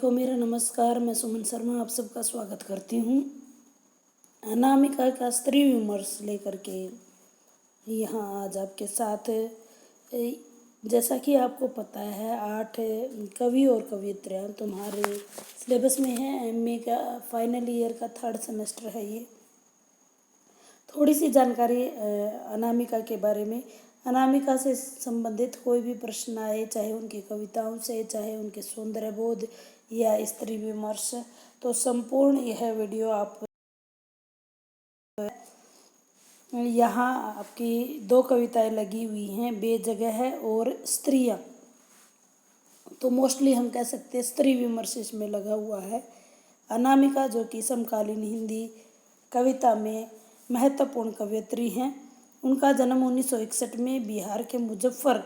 तो मेरा नमस्कार, मैं सुमन शर्मा आप सबका स्वागत करती हूँ। अनामिका का स्त्री विमर्श लेकर के यहाँ आज आपके साथ जैसा कि आपको पता है 8 कवि और कवियत्रियाँ तुम्हारे सिलेबस में है। एमए का फाइनल ईयर का 3rd सेमेस्टर है ये। थोड़ी सी जानकारी अनामिका के बारे में। अनामिका से संबंधित कोई भी प्रश्न आए, चाहे उनकी कविताओं से, चाहे उनके सौंदर्य बोध या स्त्री विमर्श, तो संपूर्ण यह वीडियो आप यहाँ आपकी 2 कविताएं लगी हुई हैं, बेजगह है और स्त्रियाँ। तो मोस्टली हम कह सकते हैं स्त्री विमर्श इसमें लगा हुआ है। अनामिका जो कि समकालीन हिंदी कविता में महत्वपूर्ण कवयित्री हैं। उनका जन्म 1961 में बिहार के मुजफ्फरपुर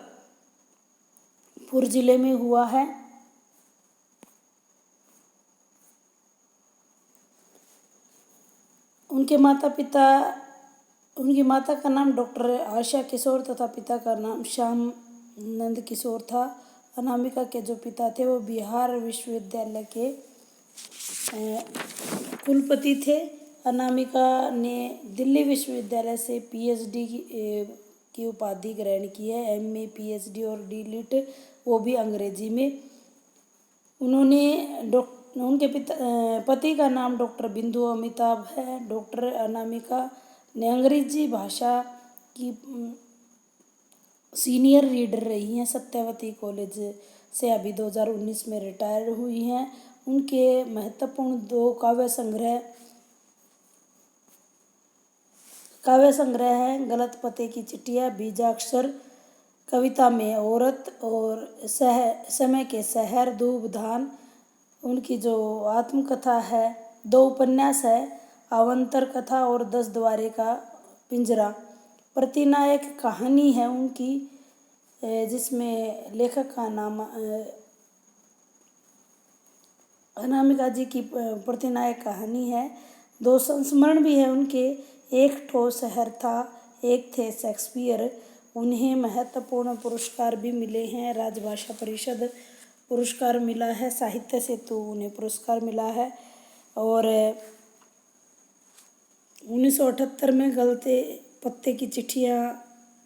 जिले में हुआ है। उनकी माता का नाम डॉक्टर आशा किशोर तथा पिता का नाम श्याम नंद किशोर था। अनामिका के जो पिता थे वो बिहार विश्वविद्यालय के कुलपति थे। अनामिका ने दिल्ली विश्वविद्यालय से पीएचडी की उपाधि ग्रहण की है। एमए, पीएचडी और डीलिट वो भी अंग्रेजी में। उनके पति का नाम डॉक्टर बिंदु अमिताभ है। डॉक्टर अनामिका ने अंग्रेजी भाषा की सीनियर रीडर रही हैं सत्यवती कॉलेज से। अभी 2019 में रिटायर हुई हैं। उनके महत्वपूर्ण 2 काव्य संग्रह हैं गलत पते की चिट्ठियाँ, बीजाक्षर कविता में औरत और समय के शहर, धूपधान। उनकी जो आत्मकथा है, 2 उपन्यास है, अवंतर कथा और 10 द्वारे का पिंजरा। प्रतिनायक कहानी है उनकी, जिसमें लेखक का नाम अनामिका जी की प्रतिनायक कहानी है। 2 संस्मरण भी है उनके। एक ठो शहर था, एक थे शेक्सपियर। उन्हें महत्वपूर्ण पुरस्कार भी मिले हैं। राजभाषा परिषद पुरस्कार मिला है, साहित्य सेतु उन्हें पुरस्कार मिला है। और 1978 में गलते पत्ते की चिट्ठियाँ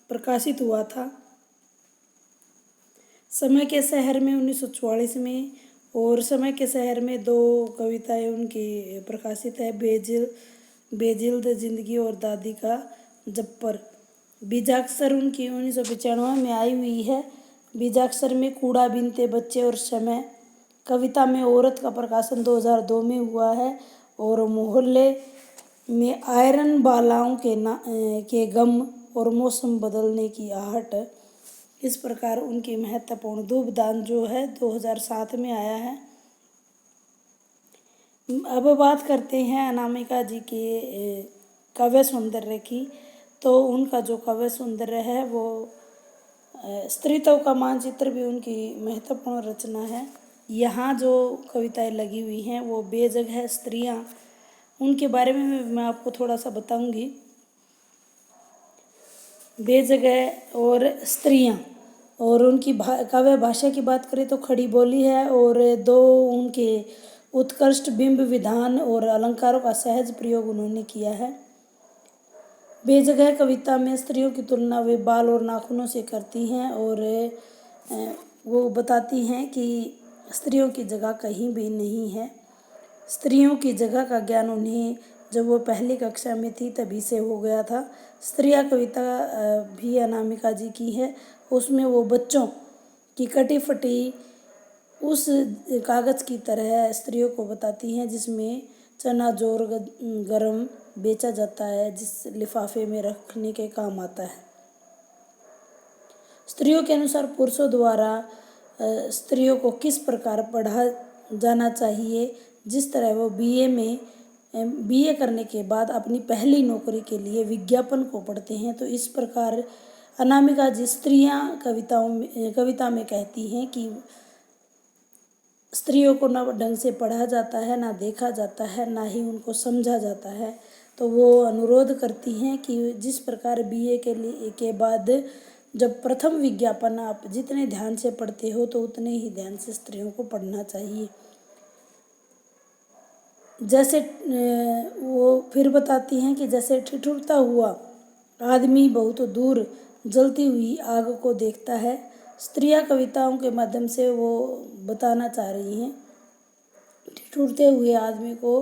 प्रकाशित हुआ था। समय के शहर में 1944 में, और समय के शहर में 2 कविताएं उनकी प्रकाशित है, बेजिल्द जिंदगी और दादी का जप्पर। बीजाक्षर उनकी 1995 में आई हुई है। बीजाक्षर में कूड़ा बीनते बच्चे और समय कविता में औरत का प्रकाशन 2002 में हुआ है। और मोहल्ले में आयरन बालाओं के गम और मौसम बदलने की आहट। इस प्रकार उनकी महत्वपूर्ण धूपदान जो है 2007 में आया है। अब बात करते हैं अनामिका जी के काव्य सौंदर्य की। तो उनका जो काव्य सौंदर्य है वो स्त्रीत्व का मानचित्र भी उनकी महत्वपूर्ण रचना है। यहाँ जो कविताएं लगी हुई हैं वो बेजगह, स्त्रियाँ, उनके बारे में मैं आपको थोड़ा सा बताऊंगी। बेजगह और स्त्रियाँ, और उनकी काव्य भाषा की बात करें तो खड़ी बोली है। और 2 उनके उत्कृष्ट बिंब विधान और अलंकारों का सहज प्रयोग उन्होंने किया है। बेजगह कविता में स्त्रियों की तुलना वे बाल और नाखूनों से करती हैं, और वो बताती हैं कि स्त्रियों की जगह कहीं भी नहीं है। स्त्रियों की जगह का ज्ञान उन्हें जब वो पहली कक्षा में थी तभी से हो गया था। स्त्रियाँ कविता भी अनामिका जी की है। उसमें वो बच्चों की कटी फटी उस कागज़ की तरह स्त्रियों को बताती हैं जिसमें चना जोर गरम बेचा जाता है, जिस लिफाफे में रखने के काम आता है। स्त्रियों के अनुसार पुरुषों द्वारा स्त्रियों को किस प्रकार पढ़ा जाना चाहिए, जिस तरह वो बीए करने के बाद अपनी पहली नौकरी के लिए विज्ञापन को पढ़ते हैं, तो इस प्रकार अनामिका जी स्त्रियाँ कविता में कहती हैं कि स्त्रियों को ना ढंग से पढ़ा जाता है, ना देखा जाता है, ना ही उनको समझा जाता है। तो वो अनुरोध करती हैं कि जिस प्रकार बीए के बाद जब प्रथम विज्ञापन आप जितने ध्यान से पढ़ते हो तो उतने ही ध्यान से स्त्रियों को पढ़ना चाहिए। जैसे वो फिर बताती हैं कि जैसे ठिठुरता हुआ आदमी बहुत दूर जलती हुई आग को देखता है। स्त्रियां कविताओं के माध्यम से वो बताना चाह रही हैं, ठिठुरते हुए आदमी को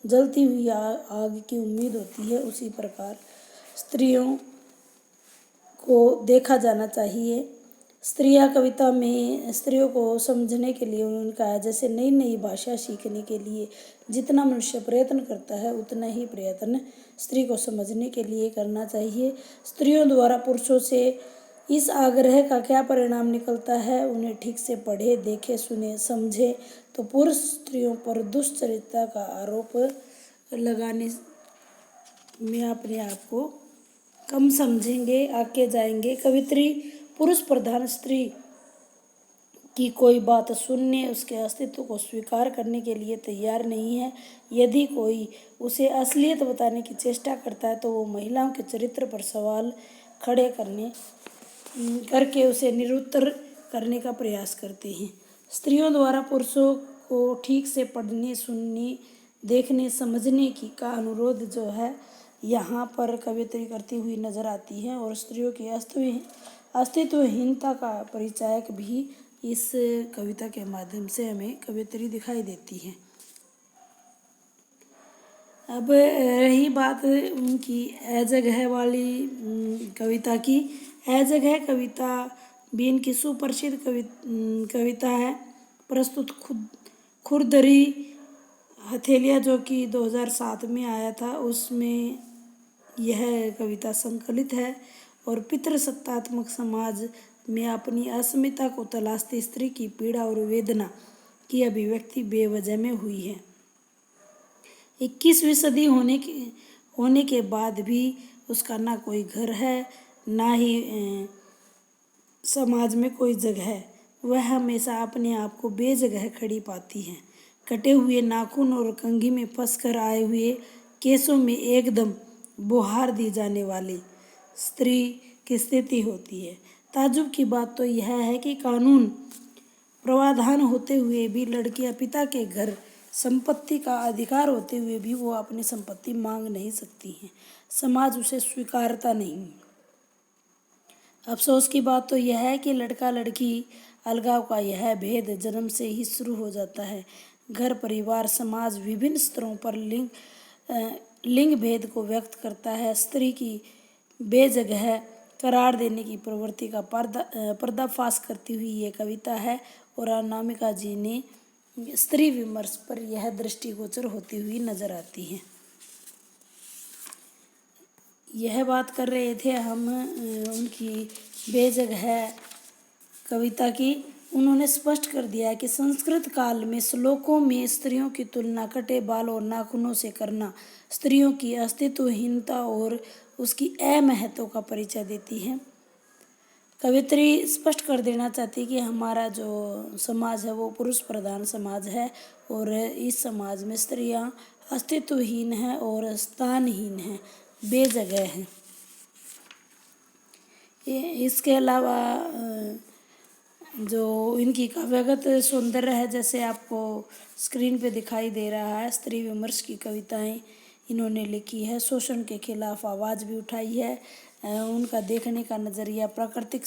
जलती हुई आग की उम्मीद होती है, उसी प्रकार स्त्रियों को देखा जाना चाहिए। स्त्रियां कविता में स्त्रियों को समझने के लिए उन्होंने कहा जैसे नई नई भाषा सीखने के लिए जितना मनुष्य प्रयत्न करता है उतना ही प्रयत्न स्त्री को समझने के लिए करना चाहिए। स्त्रियों द्वारा पुरुषों से इस आग्रह का क्या परिणाम निकलता है, उन्हें ठीक से पढ़े, देखे, सुने, समझे तो पुरुष स्त्रियों पर दुष्चरित्रता का आरोप लगाने में अपने आप को कम समझेंगे, आगे जाएंगे। कवित्री पुरुष प्रधान स्त्री की कोई बात सुनने, उसके अस्तित्व को स्वीकार करने के लिए तैयार नहीं है। यदि कोई उसे असलियत बताने की चेष्टा करता है तो वो महिलाओं के चरित्र पर सवाल खड़े करके उसे निरुत्तर करने का प्रयास करते हैं। स्त्रियों द्वारा पुरुषों को ठीक से पढ़ने, सुनने, देखने, समझने की का अनुरोध जो है यहाँ पर कवित्री करती हुई नजर आती है और स्त्रियों की अस्तित्वहीनता का परिचायक भी इस कविता के माध्यम से हमें कवित्री दिखाई देती है। अब रही बात उनकी ए जगह वाली कविता की। ए जगह कविता भी इनकी सुप्रसिद्ध कविता है। प्रस्तुत खुरदरी हथेलिया जो कि 2007 में आया था, उसमें यह कविता संकलित है और पितृसत्तात्मक समाज में अपनी अस्मिता को तलाशती स्त्री की पीड़ा और वेदना की अभिव्यक्ति बेवजह में हुई है। 21वीं सदी होने के बाद भी उसका ना कोई घर है, ना ही समाज में कोई जगह। वह हमेशा अपने आप को बेजगह खड़ी पाती है। कटे हुए नाखून और कंघी में फंसकर आए हुए केसों में एकदम बुहार दी जाने वाली स्त्री की स्थिति होती है। ताज्जुब की बात तो यह है कि कानून प्रावधान होते हुए भी लड़कियां पिता के घर संपत्ति का अधिकार होते हुए भी वो अपनी संपत्ति मांग नहीं सकती हैं। समाज उसे स्वीकारता नहीं। अफसोस की बात तो यह है कि लड़का लड़की अलगाव का यह भेद जन्म से ही शुरू हो जाता है। घर, परिवार, समाज विभिन्न स्तरों पर लिंग भेद को व्यक्त करता है। स्त्री की बेजगह करार देने की प्रवृत्ति का पर्दाफाश करती हुई ये कविता है और अनामिका जी ने स्त्री विमर्श पर यह दृष्टिगोचर होती हुई नजर आती है। यह बात कर रहे थे हम उनकी बेजगह कविता की। उन्होंने स्पष्ट कर दिया कि संस्कृत काल में श्लोकों में स्त्रियों की तुलना कटे बाल और नाखूनों से करना स्त्रियों की अस्तित्वहीनता और उसकी अमहत्व का परिचय देती है। कवित्री स्पष्ट कर देना चाहती कि हमारा जो समाज है वो पुरुष प्रधान समाज है और इस समाज में स्त्रियां अस्तित्वहीन हैं और स्थानहीन हैं, बेजगह हैं। इसके अलावा जो इनकी काव्यगत सौंदर्य है, जैसे आपको स्क्रीन पे दिखाई दे रहा है, स्त्री विमर्श की कविताएं इन्होंने लिखी है। शोषण के खिलाफ आवाज़ भी उठाई है। उनका देखने का नज़रिया प्राकृतिक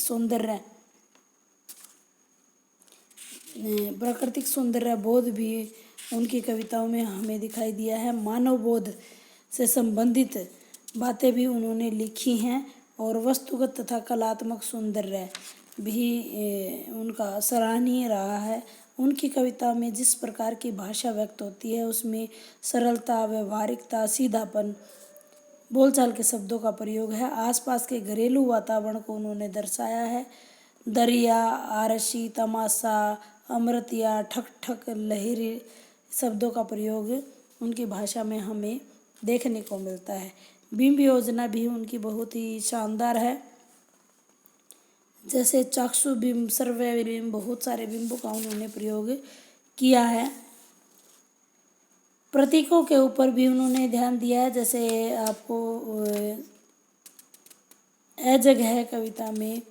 सौंदर्य बोध भी उनकी कविताओं में हमें दिखाई दिया है। मानव बोध से संबंधित बातें भी उन्होंने लिखी हैं और वस्तुगत तथा कलात्मक सौंदर्य भी उनका सराहनीय रहा है। उनकी कविता में जिस प्रकार की भाषा व्यक्त होती है उसमें सरलता, व्यवहारिकता, सीधापन, बोलचाल के शब्दों का प्रयोग है। आसपास के घरेलू वातावरण को उन्होंने दर्शाया है। दरिया, आरसी, तमाशा, अमृतिया, ठक ठक, लहरी शब्दों का प्रयोग उनकी भाषा में हमें देखने को मिलता है। बिंब योजना भी उनकी बहुत ही शानदार है। जैसे चाक्षु बिंब, सर्वय बिंब, बहुत सारे बिंबों का उन्होंने प्रयोग किया है। प्रतीकों के ऊपर भी उन्होंने ध्यान दिया है। जैसे आपको ए जगह कविता में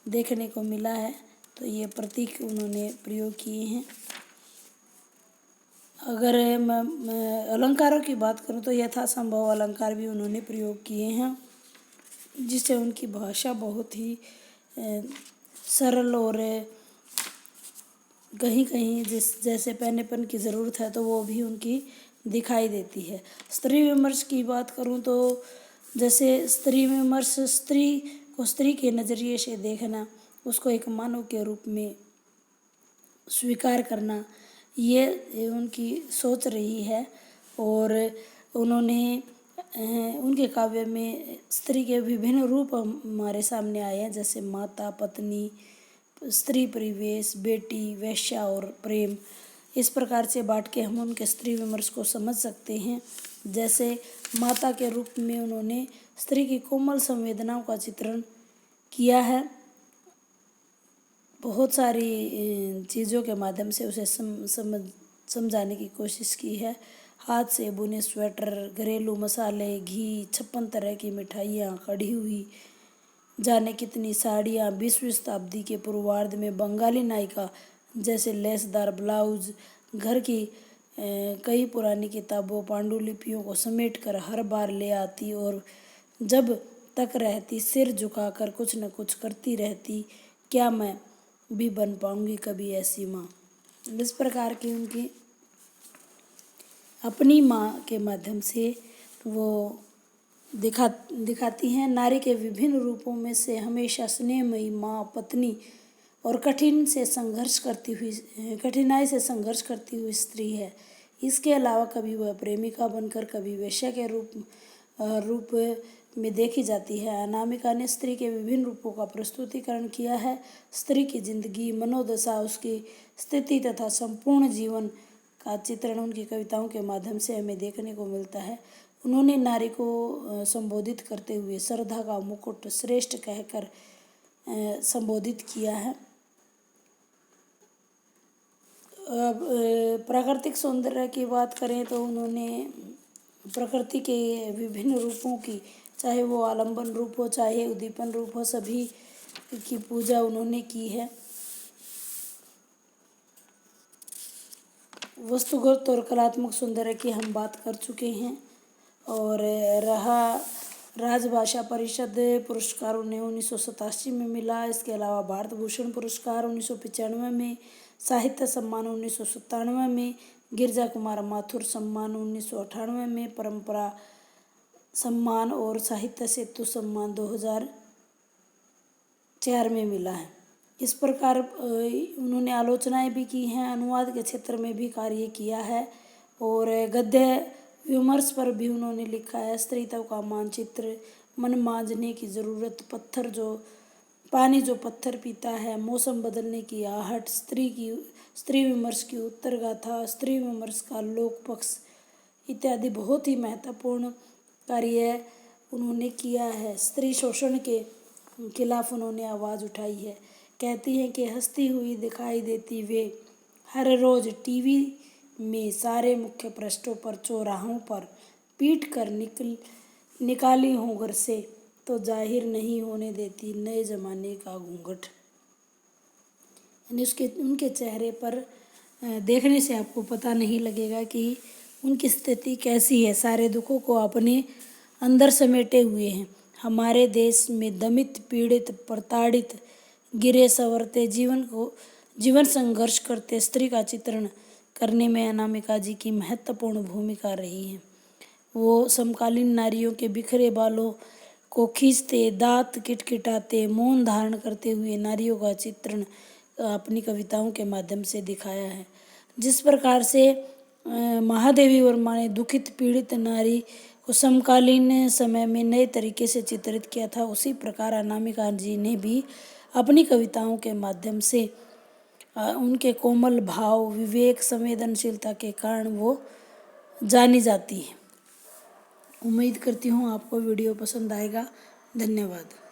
देखने को मिला है, तो ये प्रतीक उन्होंने प्रयोग किए हैं। अगर मैं अलंकारों की बात करूँ तो यथासंभव अलंकार भी उन्होंने प्रयोग किए हैं, जिससे उनकी भाषा बहुत ही सरल और कहीं कहीं जैसे पहनेपन की ज़रूरत है तो वो भी उनकी दिखाई देती है। स्त्री विमर्श की बात करूँ तो जैसे स्त्री विमर्श, स्त्री को स्त्री के नज़रिए से देखना, उसको एक मानव के रूप में स्वीकार करना, ये उनकी सोच रही है। और उन्होंने उनके काव्य में स्त्री के विभिन्न रूप हमारे सामने आए हैं, जैसे माता, पत्नी, स्त्री परिवेश, बेटी, वेश्या और प्रेम। इस प्रकार से बांट के हम उनके स्त्री विमर्श को समझ सकते हैं। जैसे माता के रूप में उन्होंने स्त्री की कोमल संवेदनाओं का चित्रण किया है, बहुत सारी चीज़ों के माध्यम से उसे समझाने की कोशिश की है। हाथ से बुने स्वेटर, घरेलू मसाले, घी, 56 तरह की मिठाइयाँ, कढ़ी हुई जाने कितनी साड़ियाँ, 20वीं शताब्दी के पूर्वार्ध में बंगाली नायिका जैसे लेसदार ब्लाउज, घर की कई पुरानी किताबों, पांडुलिपियों को समेट कर हर बार ले आती और जब तक रहती सिर झुकाकर कुछ न कुछ करती रहती, क्या मैं भी बन पाऊंगी कभी ऐसी माँ। इस प्रकार की उनकी अपनी माँ के माध्यम से वो दिखाती हैं। नारी के विभिन्न रूपों में से हमेशा स्नेहमयी माँ, पत्नी और कठिनाई से संघर्ष करती हुई स्त्री है। इसके अलावा कभी वह प्रेमिका बनकर, कभी वेश्या के रूप में देखी जाती है। अनामिका ने स्त्री के विभिन्न रूपों का प्रस्तुतिकरण किया है। स्त्री की जिंदगी, मनोदशा, उसकी स्थिति तथा संपूर्ण जीवन का चित्रण उनकी कविताओं के माध्यम से हमें देखने को मिलता है। उन्होंने नारी को संबोधित करते हुए श्रद्धा का मुकुट श्रेष्ठ कहकर संबोधित किया है। अब प्राकृतिक सौंदर्य की बात करें तो उन्होंने प्रकृति के विभिन्न रूपों की, चाहे वो आलंबन रूप हो, चाहे उद्दीपन रूप हो, सभी की पूजा उन्होंने की है। वस्तुगत और कलात्मक सौंदर्य की हम बात कर चुके हैं। और रहा राजभाषा परिषद पुरस्कार उन्हें 1987 में मिला। इसके अलावा भारत भूषण पुरस्कार 1995 में, साहित्य सम्मान 1997 में, गिरजा कुमार माथुर सम्मान 1998 में, परंपरा सम्मान और साहित्य सेतु सम्मान 2004 में मिला है। इस प्रकार उन्होंने आलोचनाएं भी की हैं, अनुवाद के क्षेत्र में भी कार्य किया है और गद्य विमर्श पर भी उन्होंने लिखा है। स्त्रीत्व का मानचित्र, मन मांझने की ज़रूरत, पानी जो पत्थर पीता है, मौसम बदलने की आहट, स्त्री विमर्श की उत्तर गाथा, स्त्री विमर्श का लोक पक्ष इत्यादि बहुत ही महत्वपूर्ण कार्य उन्होंने किया है। स्त्री शोषण के खिलाफ उन्होंने आवाज़ उठाई है। कहती हैं कि हंसती हुई दिखाई देती वे हर रोज़ टीवी में, सारे मुख्य पृष्ठों पर, चौराहों पर पीट कर निकाली हों घर से, तो जाहिर नहीं होने देती नए ज़माने का घूंघट। उनके चेहरे पर देखने से आपको पता नहीं लगेगा कि उनकी स्थिति कैसी है। सारे दुखों को अपने अंदर समेटे हुए हैं। हमारे देश में दमित, पीड़ित, प्रताड़ित, गिरे संवरते जीवन संघर्ष करते स्त्री का चित्रण करने में अनामिका जी की महत्वपूर्ण भूमिका रही है। वो समकालीन नारियों के बिखरे बालों को खींचते, दांत किटकिटाते, मौन धारण करते हुए नारियों का चित्रण अपनी कविताओं के माध्यम से दिखाया है। जिस प्रकार से महादेवी वर्मा ने दुखित, पीड़ित नारी को समकालीन समय में नए तरीके से चित्रित किया था, उसी प्रकार अनामिका जी ने भी अपनी कविताओं के माध्यम से उनके कोमल भाव, विवेक, संवेदनशीलता के कारण वो जानी जाती है। उम्मीद करती हूँ आपको वीडियो पसंद आएगा। धन्यवाद।